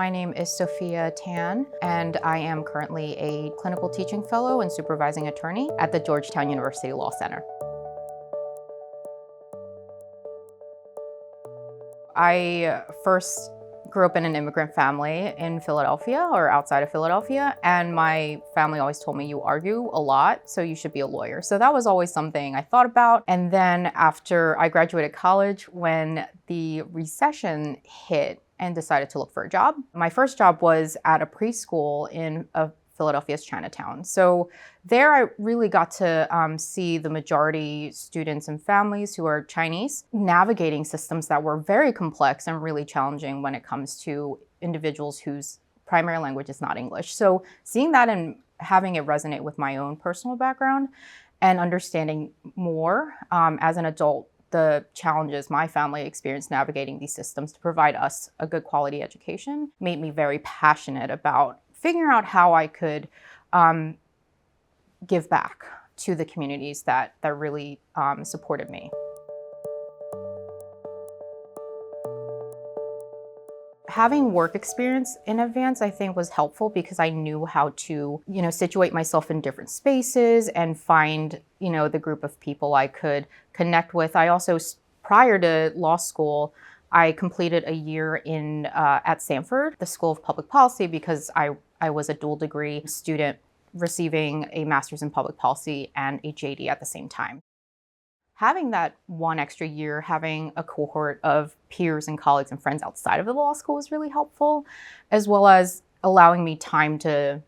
My name is Sophia Tan, and I am currently a clinical teaching fellow and supervising attorney at the Georgetown University Law Center. I first grew up in an immigrant family in Philadelphia or outside of Philadelphia, and my family always told me you argue a lot, so you should be a lawyer. So that was always something I thought about. And then after I graduated college, when the recession hit and decided to look for a job, my first job was at a preschool in Philadelphia's Chinatown. So there I really got to see the majority students and families who are Chinese navigating systems that were very complex and really challenging when it comes to individuals whose primary language is not English. So seeing that and having it resonate with my own personal background and understanding more as an adult the challenges my family experienced navigating these systems to provide us a good quality education made me very passionate about figuring out how I could give back to the communities that really supported me. Having work experience in advance, I think, was helpful because I knew how to, situate myself in different spaces and find, the group of people I could connect with. I also, prior to law school, I completed a year at Sanford, the School of Public Policy, because I was a dual degree student receiving a master's in public policy and a JD at the same time. Having that one extra year, having a cohort of peers and colleagues and friends outside of the law school was really helpful, as well as allowing me time to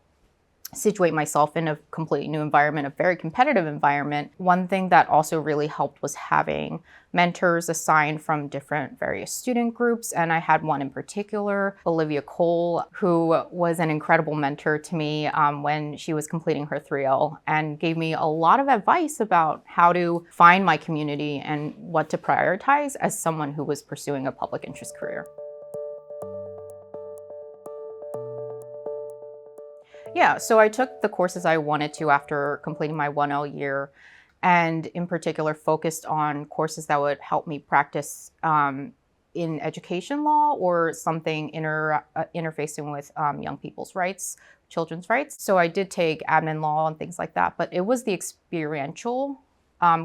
situate myself in a completely new environment, a very competitive environment. One thing that also really helped was having mentors assigned from different various student groups. And I had one in particular, Olivia Cole, who was an incredible mentor to me when she was completing her 3L and gave me a lot of advice about how to find my community and what to prioritize as someone who was pursuing a public interest career. Yeah, so I took the courses I wanted to after completing my 1L year, and in particular focused on courses that would help me practice in education law or something interfacing with young people's rights, children's rights. So I did take admin law and things like that, but it was the experiential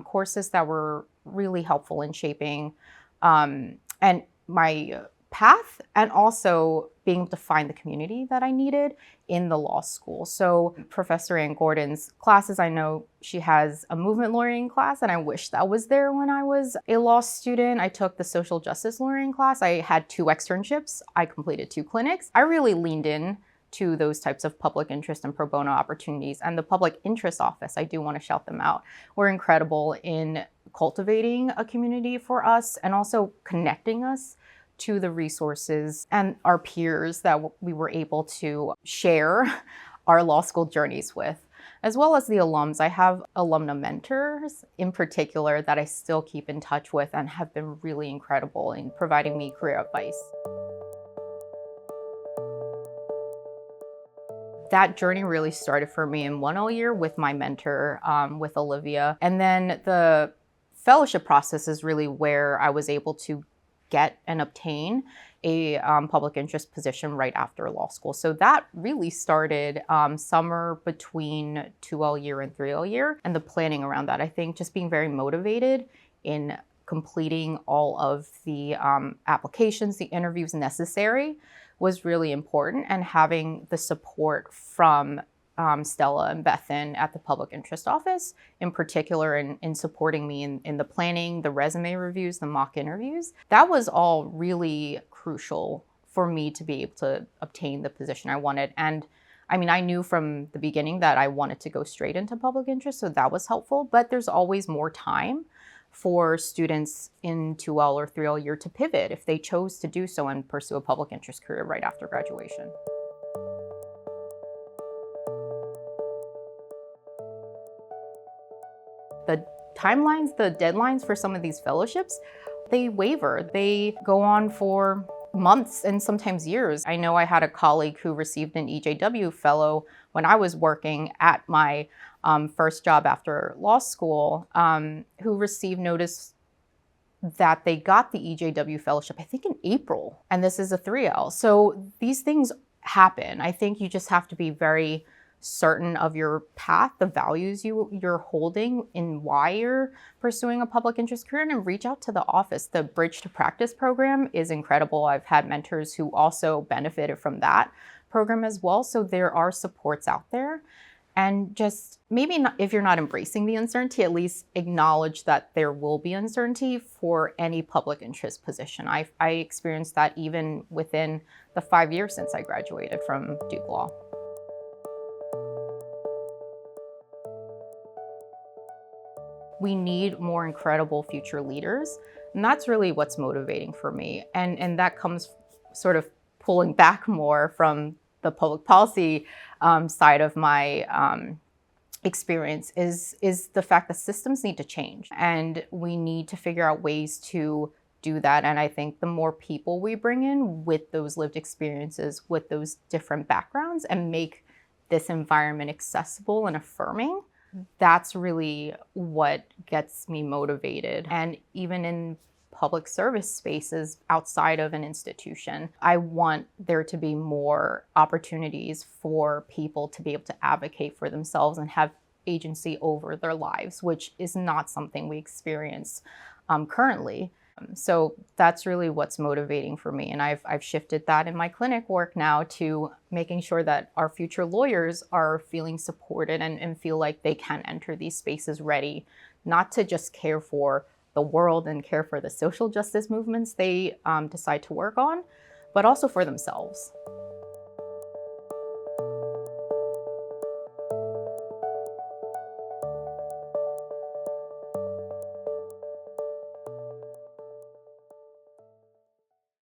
courses that were really helpful in shaping and my path, and also being able to find the community that I needed in the law school. So Professor Ann Gordon's classes, I know she has a movement lawyering class, and I wish that was there when I was a law student. I took the social justice lawyering class. I had 2 externships. I completed 2 clinics. I really leaned in to those types of public interest and pro bono opportunities. And the public interest office, I do want to shout them out, were incredible in cultivating a community for us and also connecting us to the resources and our peers that we were able to share our law school journeys with, as well as the alums. I have alumna mentors in particular that I still keep in touch with and have been really incredible in providing me career advice. That journey really started for me in 1L year with my mentor, with Olivia. And then the fellowship process is really where I was able to get and obtain a public interest position right after law school. So that really started summer between 2L year and 3L year, and the planning around that. I think just being very motivated in completing all of the applications, the interviews necessary was really important, and having the support from Stella and Bethan at the Public Interest Office, in particular in supporting me in the planning, the resume reviews, the mock interviews. That was all really crucial for me to be able to obtain the position I wanted. And I mean, I knew from the beginning that I wanted to go straight into public interest, so that was helpful, but there's always more time for students in 2L or 3L year to pivot if they chose to do so and pursue a public interest career right after graduation. The timelines, the deadlines for some of these fellowships, they waver. They go on for months and sometimes years. I know I had a colleague who received an EJW fellow when I was working at my first job after law school, who received notice that they got the EJW fellowship, I think in April, and this is a 3L. So these things happen. I think you just have to be very certain of your path, the values you're holding, and why you're pursuing a public interest career, and reach out to the office. The Bridge to Practice program is incredible. I've had mentors who also benefited from that program as well. So there are supports out there. And just maybe not, if you're not embracing the uncertainty, at least acknowledge that there will be uncertainty for any public interest position. I experienced that even within the 5 years since I graduated from Duke Law. We need more incredible future leaders. And that's really what's motivating for me. And that comes sort of pulling back more from the public policy side of my experience is the fact that systems need to change. And we need to figure out ways to do that. And I think the more people we bring in with those lived experiences, with those different backgrounds, and make this environment accessible and affirming, that's really what gets me motivated. And even in public service spaces outside of an institution, I want there to be more opportunities for people to be able to advocate for themselves and have agency over their lives, which is not something we experience currently. So that's really what's motivating for me. And I've shifted that in my clinic work now to making sure that our future lawyers are feeling supported and feel like they can enter these spaces ready, not to just care for the world and care for the social justice movements they decide to work on, but also for themselves.